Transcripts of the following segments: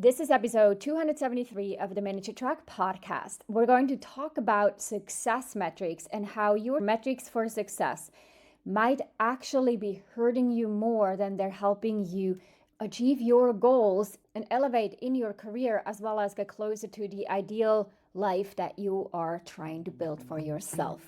This is episode 273 of the Manage Your Track podcast. We're going to talk about success metrics and how your metrics for success might actually be hurting you more than they're helping you achieve your goals and elevate in your career, as well as get closer to the ideal life that you are trying to build for yourself.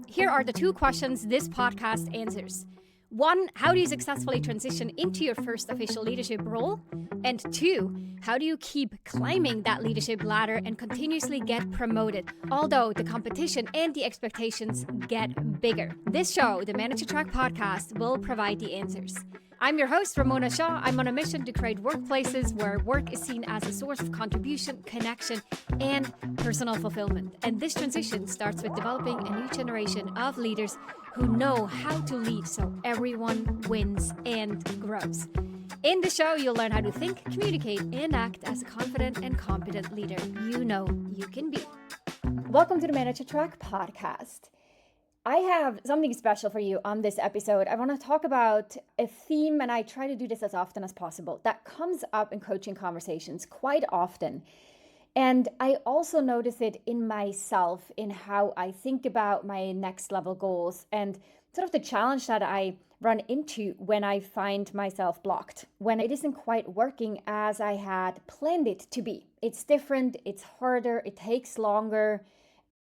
Here are the two questions this podcast answers. One, how do you successfully transition into your first official leadership role? And two, how do you keep climbing that leadership ladder and continuously get promoted, although the competition and the expectations get bigger? This show, the Manage Your Track podcast, will provide the answers. I'm your host, Ramona. I'm on a mission to create workplaces where work is seen as a source of contribution, connection, and personal fulfillment. And this transition starts with developing a new generation of leaders who know how to lead so everyone wins and grows. In the show, you'll learn how to think, communicate, and act as a confident and competent leader you know you can be. Welcome to the Manage Your Track podcast. I have something special for you on this episode. I want to talk about a theme, and I try to do this as often as possible, that comes up in coaching conversations quite often. And I also notice it in myself, in how I think about my next level goals and sort of the challenge that I run into when I find myself blocked, when it isn't quite working as I had planned it to be. It's different, it's harder, it takes longer.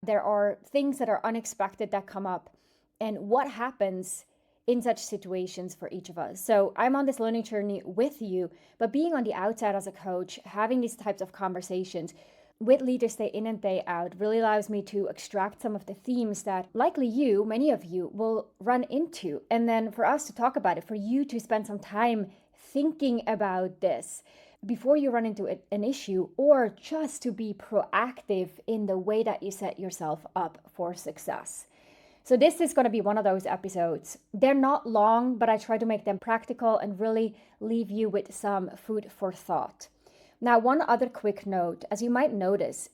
There are things that are unexpected that come up, and what happens in such situations for each of us. So I'm on this learning journey with you, but being on the outside as a coach, having these types of conversations with leaders day in and day out really allows me to extract some of the themes that likely you, many of you, will run into. And then for us to talk about it, for you to spend some time thinking about this before you run into an issue, or just to be proactive in the way that you set yourself up for success. So this is going to be one of those episodes. They're not long, but I try to make them practical and really leave you with some food for thought. Now, one other quick note, as you might notice,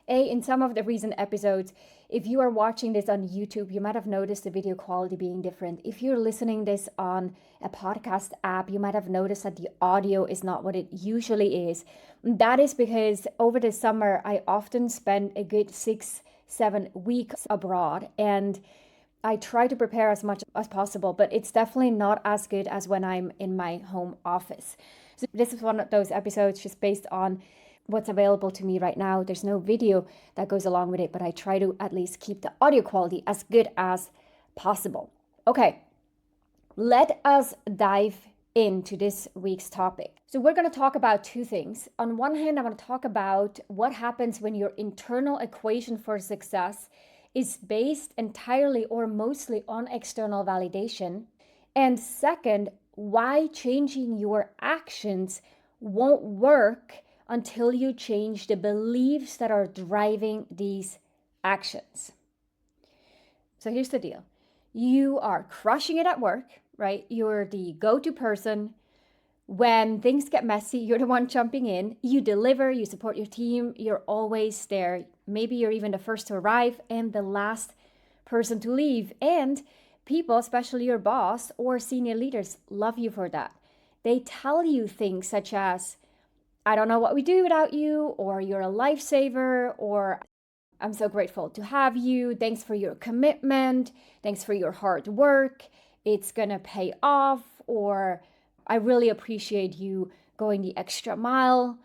in some of the recent episodes, if you are watching this on YouTube, you might have noticed the video quality being different. If you're listening this on a podcast app, you might have noticed that the audio is not what it usually is. That is because over the summer, I often spend a good 6-7 weeks abroad, and I try to prepare as much as possible, but it's definitely not as good as when I'm in my home office. So this is one of those episodes just based on what's available to me right now. There's no video that goes along with it, but I try to at least keep the audio quality as good as possible. Okay, let us dive into this week's topic. So we're going to talk about two things. On one hand, I want to talk about what happens when your internal equation for success is based entirely or mostly on external validation. And second, why changing your actions won't work until you change the beliefs that are driving these actions. So here's the deal. You are crushing it at work, right? You're the go-to person. When things get messy, you're the one jumping in. You deliver, you support your team, you're always there. Maybe you're even the first to arrive and the last person to leave. And people, especially your boss or senior leaders, love you for that. They tell you things such as, I don't know what we do without you, or you're a lifesaver, or I'm so grateful to have you. Thanks for your commitment. Thanks for your hard work. It's gonna pay off, or I really appreciate you going the extra mile.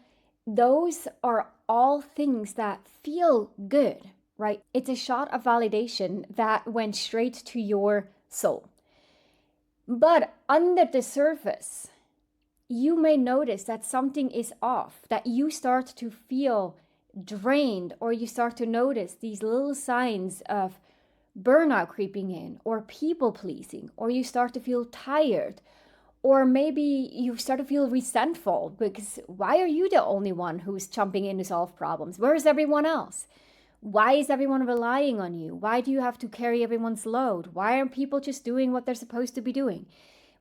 Those are all things that feel good, right? It's a shot of validation that went straight to your soul. But under the surface, you may notice that something is off, that you start to feel drained, or you start to notice these little signs of burnout creeping in, or people pleasing, or you start to feel tired, or maybe you start to feel resentful because why are you the only one who's jumping in to solve problems? Where is everyone else? Why is everyone relying on you? Why do you have to carry everyone's load? Why aren't people just doing what they're supposed to be doing?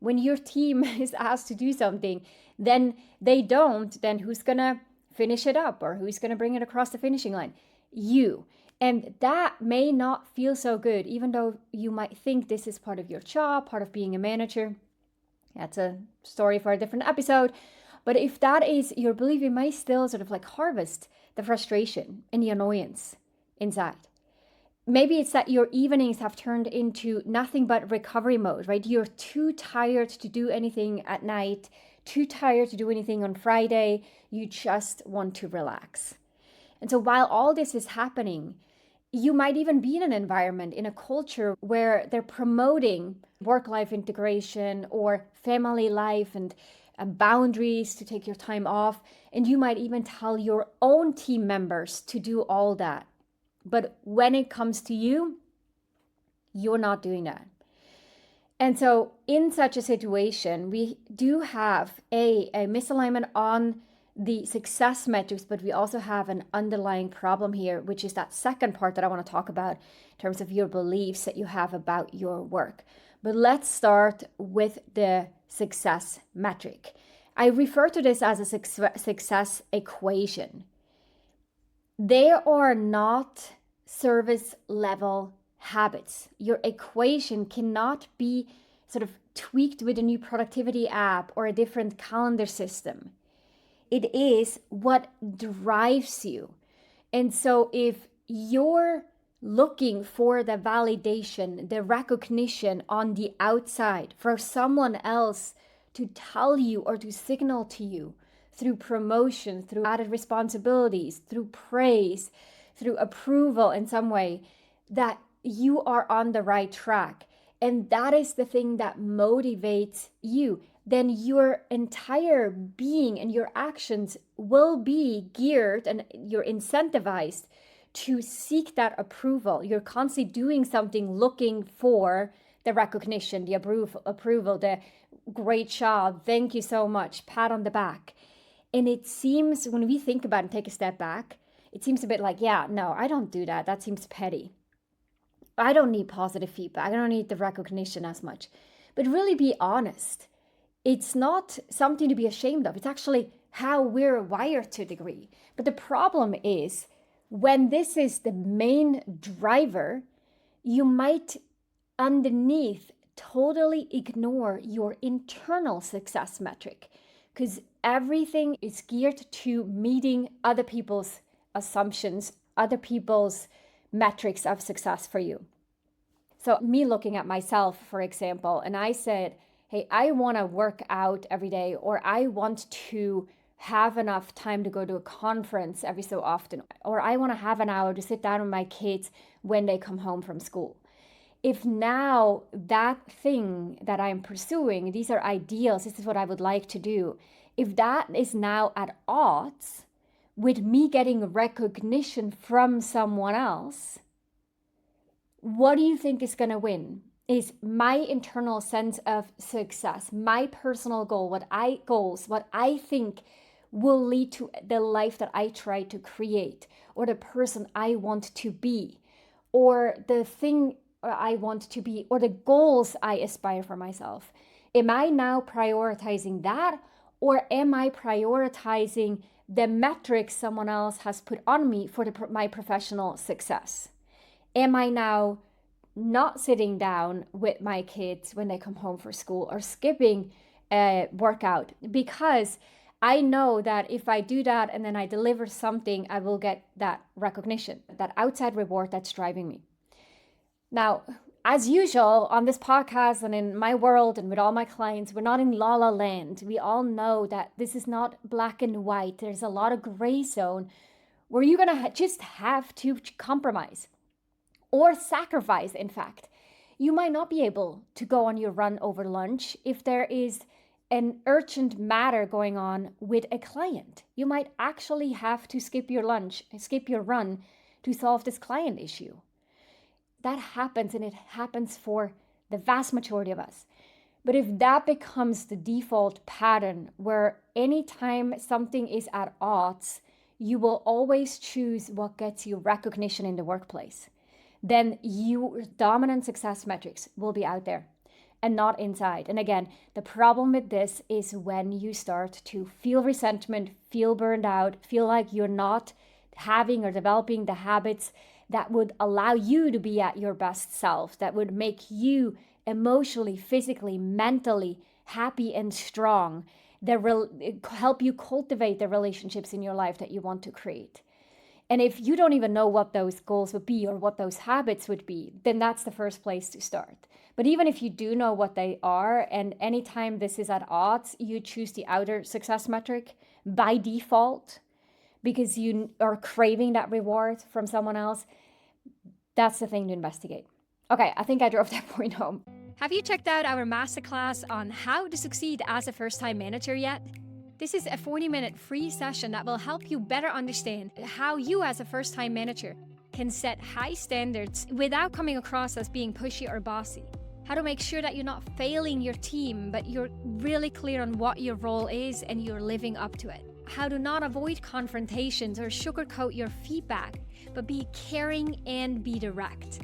When your team is asked to do something, then they don't, then who's gonna finish it up, or who's gonna bring it across the finishing line? You. And that may not feel so good, even though you might think this is part of your job, part of being a manager. That's a story for a different episode. But if that is your belief, you might still sort of like harvest the frustration and the annoyance inside. Maybe it's that your evenings have turned into nothing but recovery mode, right? You're too tired to do anything at night, too tired to do anything on Friday. You just want to relax. And so while all this is happening, you might even be in an environment, in a culture where they're promoting work-life integration or family life and boundaries to take your time off. And you might even tell your own team members to do all that. But when it comes to you, you're not doing that. And so in such a situation, we do have a misalignment on the success metrics, but we also have an underlying problem here, which is that second part that I want to talk about in terms of your beliefs that you have about your work. But let's start with the success metric. I refer to this as a success equation. They are not service level habits. Your equation cannot be sort of tweaked with a new productivity app or a different calendar system. It is what drives you. And so if you're looking for the validation, the recognition on the outside for someone else to tell you or to signal to you through promotion, through added responsibilities, through praise, through approval in some way, that you are on the right track, and that is the thing that motivates you, then your entire being and your actions will be geared and you're incentivized to seek that approval. You're constantly doing something looking for the recognition, the approval, the great job, thank you so much, pat on the back. And it seems, when we think about it and take a step back, it seems a bit like, yeah, no, I don't do that. That seems petty. I don't need positive feedback. I don't need the recognition as much. But really be honest. It's not something to be ashamed of. It's actually how we're wired to a degree. But the problem is when this is the main driver, you might underneath totally ignore your internal success metric, because everything is geared to meeting other people's assumptions, other people's metrics of success for you. So me looking at myself, for example, and I said, hey, I want to work out every day, or I want to have enough time to go to a conference every so often, or I want to have an hour to sit down with my kids when they come home from school. If now that thing that I'm pursuing, these are ideals, this is what I would like to do, if that is now at odds with me getting recognition from someone else, what do you think is going to win? Is my internal sense of success, my personal goal, what I think will lead to the life that I try to create, or the person I want to be, or the thing I want to be, or the goals I aspire for myself. Am I now prioritizing that, or am I prioritizing the metrics someone else has put on me for my professional success? Am I now not sitting down with my kids when they come home from school, or skipping a workout because I know that if I do that and then I deliver something, I will get that recognition, that outside reward that's driving me? Now, as usual on this podcast and in my world and with all my clients, we're not in la la land. We all know that this is not black and white. There's a lot of gray zone where you're going to just have to compromise or sacrifice, in fact. You might not be able to go on your run over lunch if there is an urgent matter going on with a client. You might actually have to skip your run to solve this client issue. That happens, and it happens for the vast majority of us. But if that becomes the default pattern, where anytime something is at odds, you will always choose what gets you recognition in the workplace, then your dominant success metrics will be out there and not inside. And again, the problem with this is when you start to feel resentment, feel burned out, feel like you're not having or developing the habits that would allow you to be at your best self, that would make you emotionally, physically, mentally happy and strong, help you cultivate the relationships in your life that you want to create. And if you don't even know what those goals would be or what those habits would be, then that's the first place to start. But even if you do know what they are, and anytime this is at odds, you choose the outer success metric by default because you are craving that reward from someone else, that's the thing to investigate. Okay, I think I drove that point home. Have you checked out our masterclass on how to succeed as a first-time manager yet? This is a 40-minute free session that will help you better understand how you as a first-time manager can set high standards without coming across as being pushy or bossy. How to make sure that you're not failing your team, but you're really clear on what your role is and you're living up to it. How to not avoid confrontations or sugarcoat your feedback, but be caring and be direct.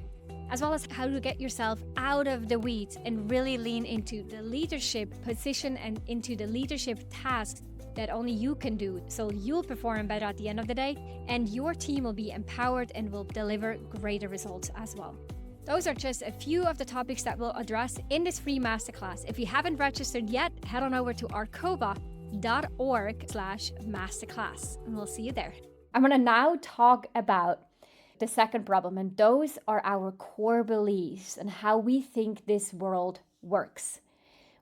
As well as how to get yourself out of the weeds and really lean into the leadership position and into the leadership tasks that only you can do, so you'll perform better at the end of the day and your team will be empowered and will deliver greater results as well. Those are just a few of the topics that we'll address in this free masterclass. If you haven't registered yet, head on over to arkova.org/masterclass and we'll see you there. I'm going to now talk about the second problem, and those are our core beliefs and how we think this world works.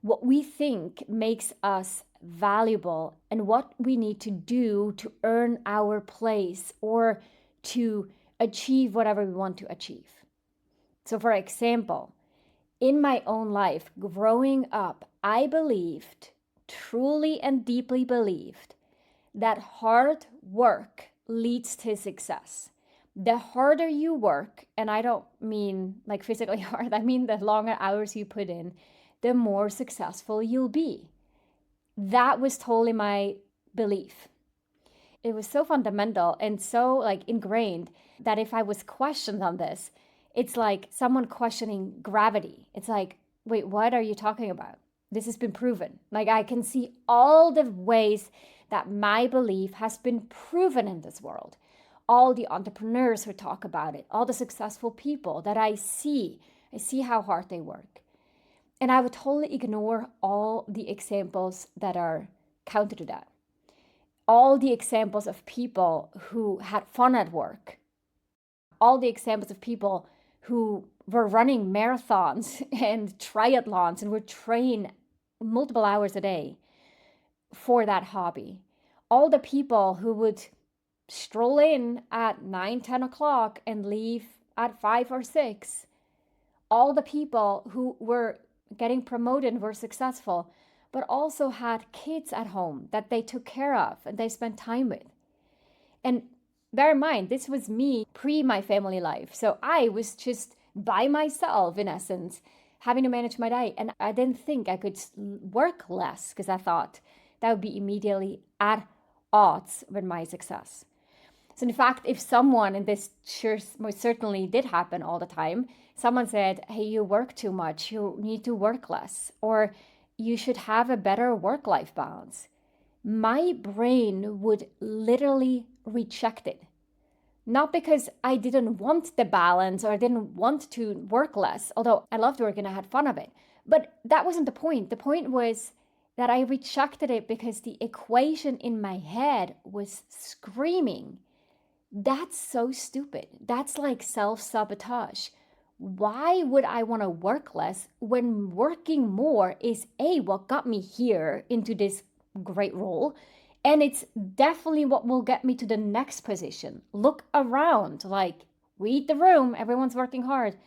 What we think makes us valuable and what we need to do to earn our place or to achieve whatever we want to achieve. So for example, in my own life, growing up, I believed, truly and deeply believed, that hard work leads to success. The harder you work, and I don't mean like physically hard, I mean the longer hours you put in, the more successful you'll be. That was totally my belief. It was so fundamental and so like ingrained that if I was questioned on this, it's like someone questioning gravity. It's like, wait, what are you talking about? This has been proven. Like I can see all the ways that my belief has been proven in this world. All the entrepreneurs who talk about it, all the successful people that I see how hard they work. And I would totally ignore all the examples that are counter to that. All the examples of people who had fun at work. All the examples of people who were running marathons and triathlons and would train multiple hours a day for that hobby. All the people who would stroll in at 9, 10 o'clock and leave at 5 or 6. All the people who were getting promoted and were successful, but also had kids at home that they took care of and they spent time with. And bear in mind, this was me pre my family life. So I was just by myself, in essence, having to manage my day. And I didn't think I could work less because I thought that would be immediately at odds with my success. So in fact, if someone, and this most certainly did happen all the time, someone said, hey, you work too much, you need to work less, or you should have a better work-life balance, my brain would literally reject it. Not because I didn't want the balance or I didn't want to work less, although I loved work and I had fun of it. But that wasn't the point. The point was that I rejected it because the equation in my head was screaming, that's so stupid. That's like self-sabotage. Why would I want to work less when working more is what got me here into this great role? And it's definitely what will get me to the next position. Look around, like read the room, everyone's working hard.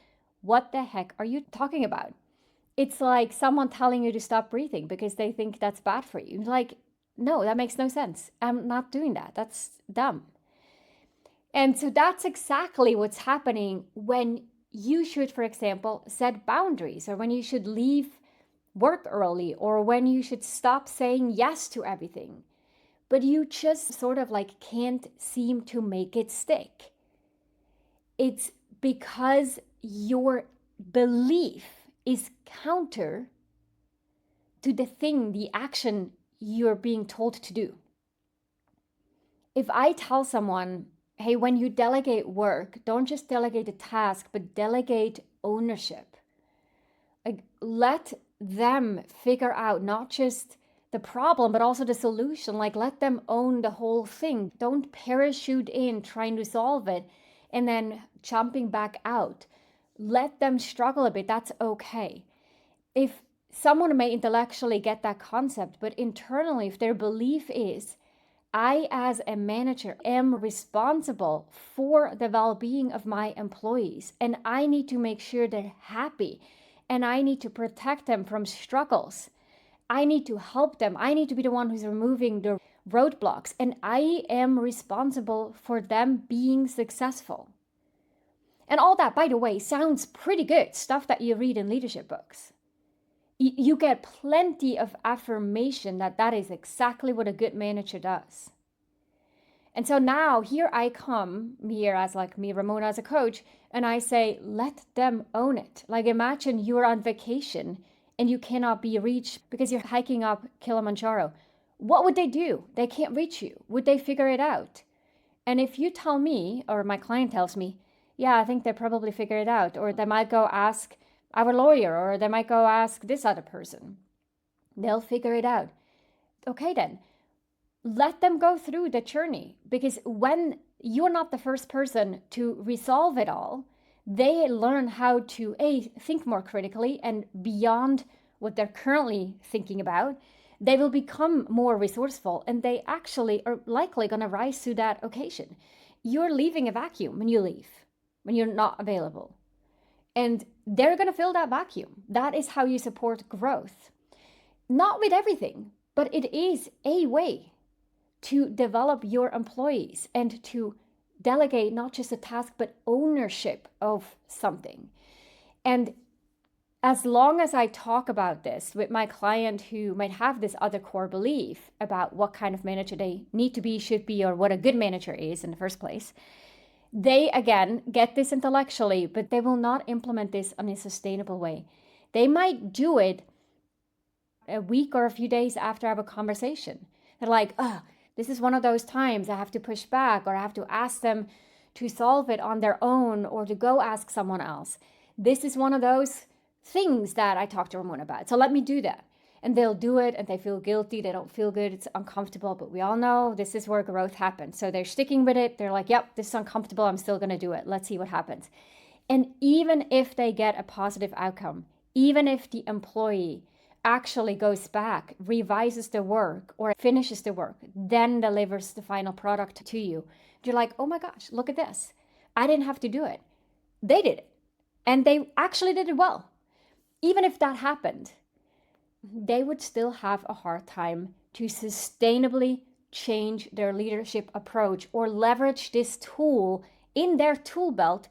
What the heck are you talking about? It's like someone telling you to stop breathing because they think that's bad for you. Like, no, that makes no sense. I'm not doing that. That's dumb. And so that's exactly what's happening when you should, for example, set boundaries, or when you should leave work early, or when you should stop saying yes to everything. But you just sort of like can't seem to make it stick. It's because your belief is counter to the thing, the action you're being told to do. If I tell someone, hey, when you delegate work, don't just delegate a task, but delegate ownership. Like, let them figure out not just the problem, but also the solution. Like, let them own the whole thing. Don't parachute in trying to solve it and then jumping back out. Let them struggle a bit. That's okay. If someone may intellectually get that concept, but internally, if their belief is, I, as a manager, am responsible for the well-being of my employees, and I need to make sure they're happy, and I need to protect them from struggles. I need to help them. I need to be the one who's removing the roadblocks, and I am responsible for them being successful. And all that, by the way, sounds pretty good, stuff that you read in leadership books. You get plenty of affirmation that that is exactly what a good manager does. And so now here I come, here as like me, Ramona, as a coach, and I say, let them own it. Like, imagine you're on vacation and you cannot be reached because you're hiking up Kilimanjaro. What would they do? They can't reach you. Would they figure it out? And if you tell me, or my client tells me, yeah, I think they probably figure it out, or they might go ask our lawyer, or they might go ask this other person. They'll figure it out. Okay, then let them go through the journey, because when you're not the first person to resolve it all, they learn how to think more critically and beyond what they're currently thinking about. They will become more resourceful, and they actually are likely going to rise to that occasion. You're leaving a vacuum when you leave, when you're not available. And they're going to fill that vacuum. That is how you support growth. Not with everything, but it is a way to develop your employees and to delegate not just a task, but ownership of something. And as long as I talk about this with my client who might have this other core belief about what kind of manager they need to be, should be, or what a good manager is in the first place, they, again, get this intellectually, but they will not implement this in a sustainable way. They might do it a week or a few days after I have a conversation. They're like, this is one of those times I have to push back, or I have to ask them to solve it on their own, or to go ask someone else. This is one of those things that I talked to Ramona about. So let me do that. And they'll do it, and they feel guilty. They don't feel good. It's uncomfortable. But we all know this is where growth happens. So they're sticking with it. They're like, yep, this is uncomfortable. I'm still going to do it. Let's see what happens. And even if they get a positive outcome, even if the employee actually goes back, revises the work, or finishes the work, then delivers the final product to you, you're like, oh my gosh, look at this. I didn't have to do it. They did it. And they actually did it well. Even if that happened, they would still have a hard time to sustainably change their leadership approach or leverage this tool in their tool belt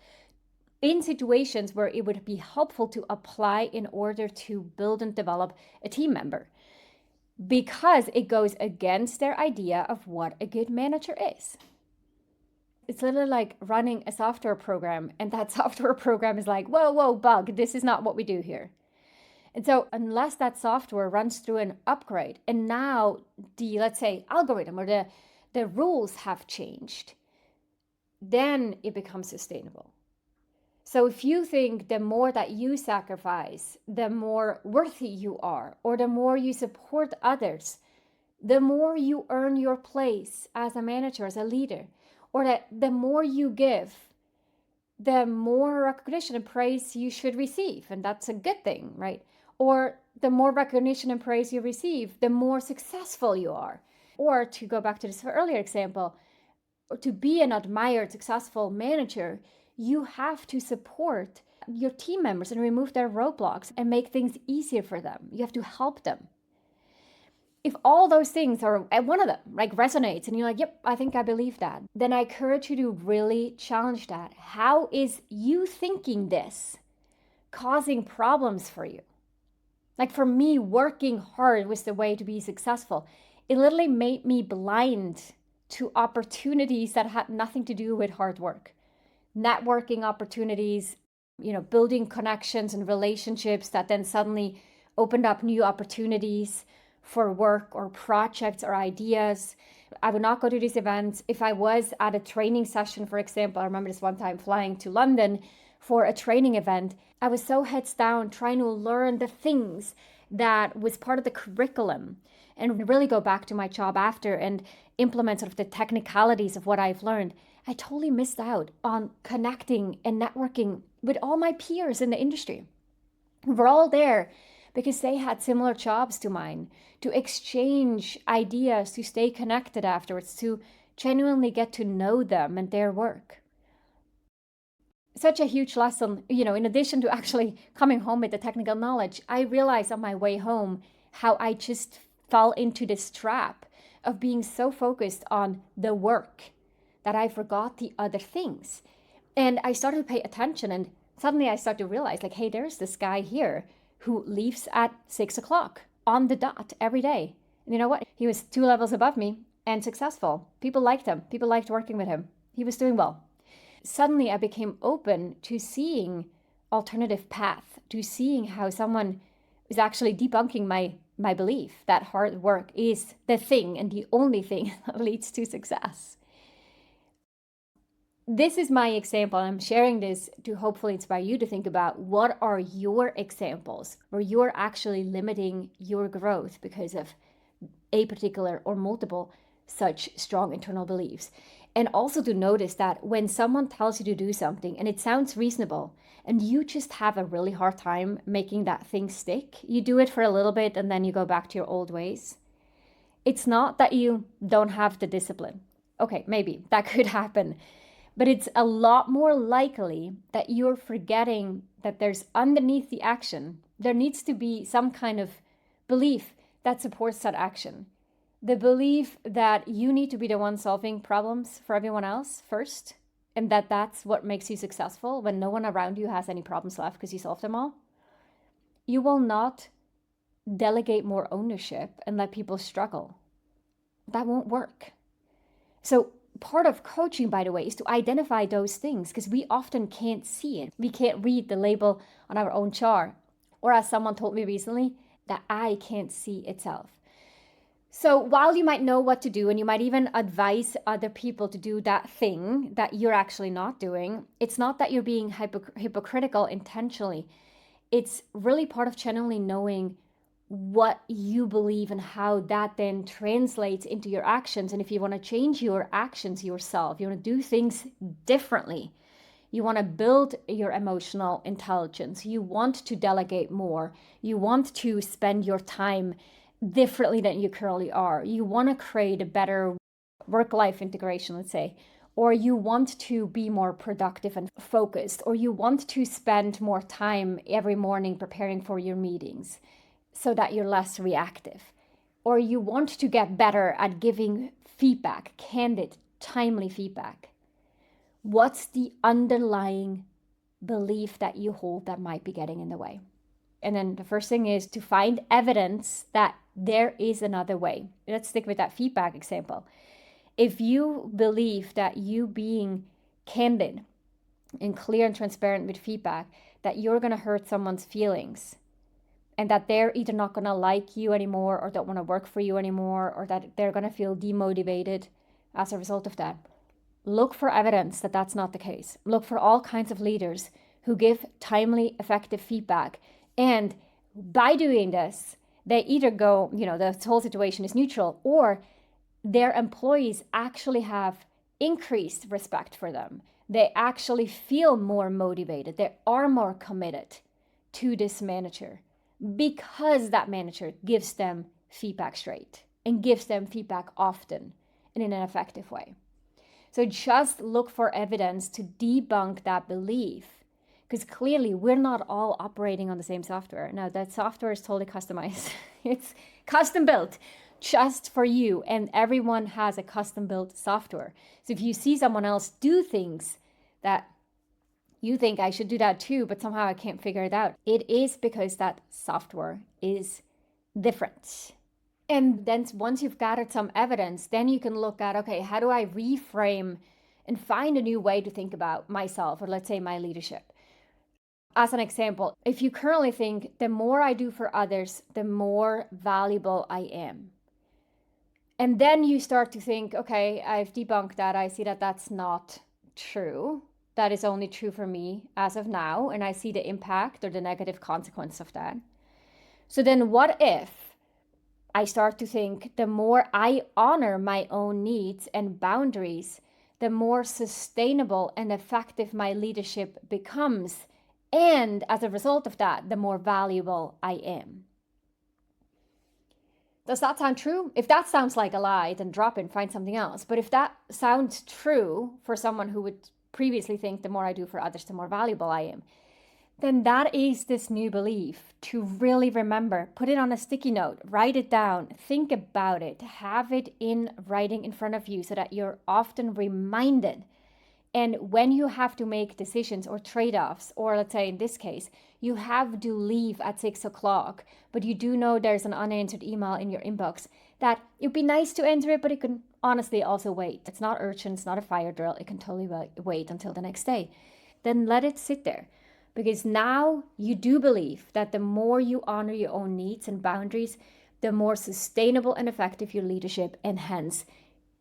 in situations where it would be helpful to apply in order to build and develop a team member, because it goes against their idea of what a good manager is. It's literally like running a software program, and that software program is like, whoa, bug, this is not what we do here. And so unless that software runs through an upgrade, and now the, let's say, algorithm or the rules have changed, then it becomes sustainable. So if you think the more that you sacrifice, the more worthy you are, or the more you support others, the more you earn your place as a manager, as a leader, or that the more you give, the more recognition and praise you should receive. And that's a good thing, right? Or the more recognition and praise you receive, the more successful you are. Or to go back to this earlier example, or to be an admired, successful manager, you have to support your team members and remove their roadblocks and make things easier for them. You have to help them. If all those things are, and one of them like resonates and you're like, yep, I think I believe that, then I encourage you to really challenge that. How is you thinking this causing problems for you? Like for me, working hard was the way to be successful. It literally made me blind to opportunities that had nothing to do with hard work. Networking opportunities, building connections and relationships that then suddenly opened up new opportunities for work or projects or ideas. I would not go to these events. If I was at a training session, for example, I remember this one time flying to London for a training event. I was so heads down trying to learn the things that was part of the curriculum and really go back to my job after and implement sort of the technicalities of what I've learned, I totally missed out on connecting and networking with all my peers in the industry. We're all there because they had similar jobs to mine, to exchange ideas, to stay connected afterwards, to genuinely get to know them and their work. Such a huge lesson, in addition to actually coming home with the technical knowledge, I realized on my way home how I just fell into this trap of being so focused on the work that I forgot the other things. And I started to pay attention, and suddenly I started to realize, like, hey, there's this guy here who leaves at 6 o'clock on the dot every day. And you know what? He was 2 levels above me and successful. People liked him. People liked working with him. He was doing well. Suddenly I became open to seeing alternative path, to seeing how someone is actually debunking my belief that hard work is the thing and the only thing that leads to success. This is my example. I'm sharing this to hopefully inspire you to think about what are your examples where you're actually limiting your growth because of a particular or multiple such strong internal beliefs. And also to notice that when someone tells you to do something and it sounds reasonable and you just have a really hard time making that thing stick, you do it for a little bit and then you go back to your old ways. It's not that you don't have the discipline. Okay, maybe that could happen. But it's a lot more likely that you're forgetting that there's underneath the action, there needs to be some kind of belief that supports that action. The belief that you need to be the one solving problems for everyone else first, and that's what makes you successful when no one around you has any problems left because you solved them all. You will not delegate more ownership and let people struggle. That won't work. So part of coaching, by the way, is to identify those things because we often can't see it. We can't read the label on our own jar. Or as someone told me recently, the eye can't see itself. So while you might know what to do and you might even advise other people to do that thing that you're actually not doing, it's not that you're being hypocritical intentionally. It's really part of genuinely knowing what you believe and how that then translates into your actions. And if you want to change your actions yourself, you want to do things differently, you want to build your emotional intelligence, you want to delegate more, you want to spend your time differently than you currently are, you want to create a better work-life integration, let's say, or you want to be more productive and focused, or you want to spend more time every morning preparing for your meetings so that you're less reactive, or you want to get better at giving feedback, candid, timely feedback. What's the underlying belief that you hold that might be getting in the way? And then the first thing is to find evidence that there is another way. Let's stick with that feedback example. If you believe that you being candid and clear and transparent with feedback, that you're going to hurt someone's feelings and that they're either not going to like you anymore or don't want to work for you anymore, or that they're going to feel demotivated as a result of that, look for evidence that that's not the case. Look for all kinds of leaders who give timely, effective feedback. And by doing this, they either go, the whole situation is neutral, or their employees actually have increased respect for them. They actually feel more motivated. They are more committed to this manager because that manager gives them feedback straight and gives them feedback often and in an effective way. So just look for evidence to debunk that belief, because clearly we're not all operating on the same software. Now, that software is totally customized. It's custom built just for you, and everyone has a custom built software. So if you see someone else do things that you think I should do that too, but somehow I can't figure it out, it is because that software is different. And then once you've gathered some evidence, then you can look at, okay, how do I reframe and find a new way to think about myself, or let's say my leadership? As an example, if you currently think the more I do for others, the more valuable I am. And then you start to think, okay, I've debunked that. I see that that's not true. That is only true for me as of now. And I see the impact or the negative consequence of that. So then what if I start to think the more I honor my own needs and boundaries, the more sustainable and effective my leadership becomes. And as a result of that, the more valuable I am. Does that sound true? If that sounds like a lie, then drop it and find something else. But if that sounds true for someone who would previously think the more I do for others, the more valuable I am, then that is this new belief to really remember. Put it on a sticky note, write it down, think about it, have it in writing in front of you so that you're often reminded. And when you have to make decisions or trade-offs, or let's say in this case, you have to leave at 6 o'clock, but you do know there's an unanswered email in your inbox, that it'd be nice to answer it, but it can honestly also wait. It's not urgent, it's not a fire drill, it can totally wait until the next day. Then let it sit there. Because now you do believe that the more you honor your own needs and boundaries, the more sustainable and effective your leadership, and hence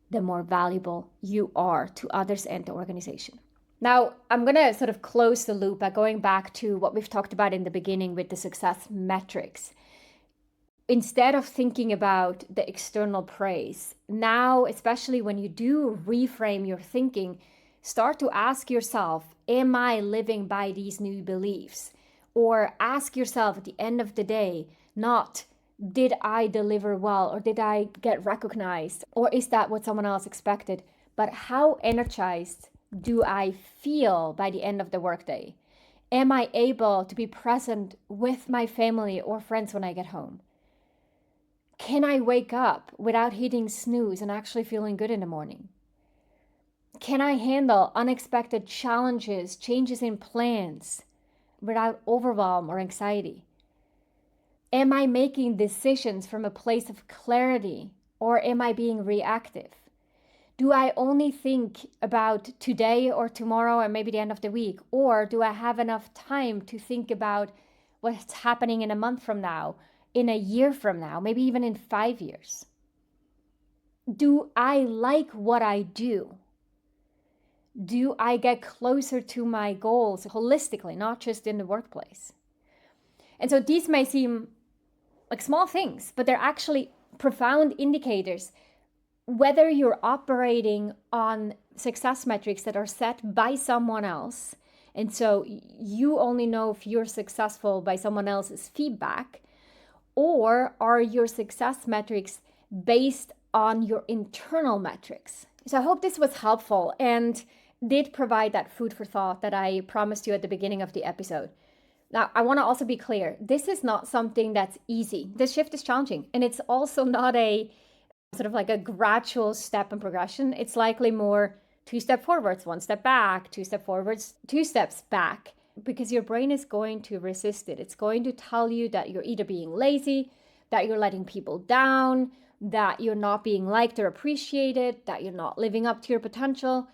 the more valuable you are to others and the organization. Now, I'm going to sort of close the loop by going back to what we've talked about in the beginning with the success metrics. Instead of thinking about the external praise, now, especially when you do reframe your thinking, start to ask yourself, am I living by these new beliefs? Or ask yourself at the end of the day, not, did I deliver well, or did I get recognized, or is that what someone else expected? But how energized do I feel by the end of the workday? Am I able to be present with my family or friends when I get home? Can I wake up without hitting snooze and actually feeling good in the morning? Can I handle unexpected challenges, changes in plans without overwhelm or anxiety? Am I making decisions from a place of clarity, or am I being reactive? Do I only think about today or tomorrow and maybe the end of the week? Or do I have enough time to think about what's happening in a month from now, in a year from now, maybe even in 5 years? Do I like what I do? Do I get closer to my goals holistically, not just in the workplace? And so these may seem like small things, but they're actually profound indicators whether you're operating on success metrics that are set by someone else. And so you only know if you're successful by someone else's feedback, or are your success metrics based on your internal metrics? So I hope this was helpful and did provide that food for thought that I promised you at the beginning of the episode. Now, I want to also be clear, this is not something that's easy. This shift is challenging, and it's also not a sort of like a gradual step in progression. It's likely more 2 steps forwards, 1 step back, 2 steps forwards, 2 steps back, because your brain is going to resist it. It's going to tell you that you're either being lazy, that you're letting people down, that you're not being liked or appreciated, that you're not living up to your potential.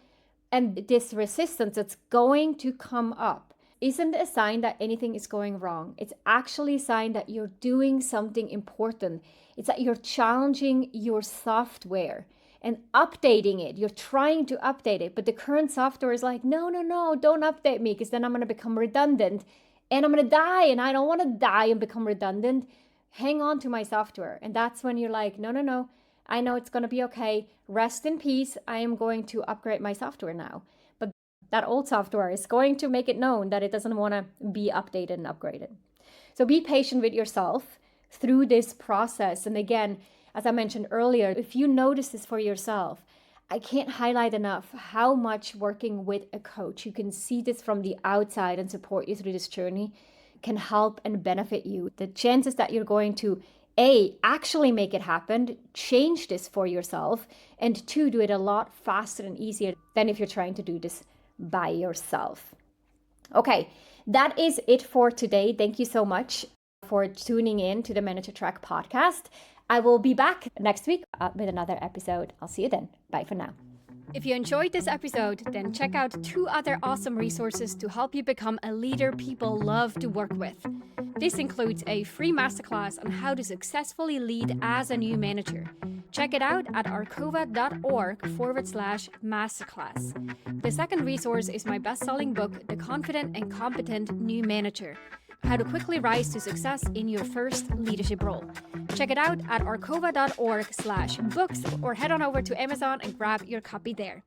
And this resistance that's going to come up isn't a sign that anything is going wrong. It's actually a sign that you're doing something important. It's that you're challenging your software and updating it. You're trying to update it, but the current software is like, no, don't update me, because then I'm going to become redundant and I'm going to die, and I don't want to die and become redundant. Hang on to my software. And that's when you're like, no, I know it's going to be okay. Rest in peace. I am going to upgrade my software now. But that old software is going to make it known that it doesn't want to be updated and upgraded. So be patient with yourself through this process. And again, as I mentioned earlier, if you notice this for yourself, I can't highlight enough how much working with a coach, you can see this from the outside and support you through this journey, can help and benefit you. The chances that you're going to actually make it happen, change this for yourself, and 2, do it a lot faster and easier than if you're trying to do this by yourself. Okay, that is it for today. Thank you so much for tuning in to the Manager Track podcast. I will be back next week with another episode. I'll see you then. Bye for now. If you enjoyed this episode, then check out 2 other awesome resources to help you become a leader people love to work with. This includes a free masterclass on how to successfully lead as a new manager. Check it out at arcova.org/masterclass. The second resource is my best-selling book, The Confident and Competent New Manager, How to Quickly Rise to Success in Your First Leadership Role. Check it out at arcova.org/books or head on over to Amazon and grab your copy there.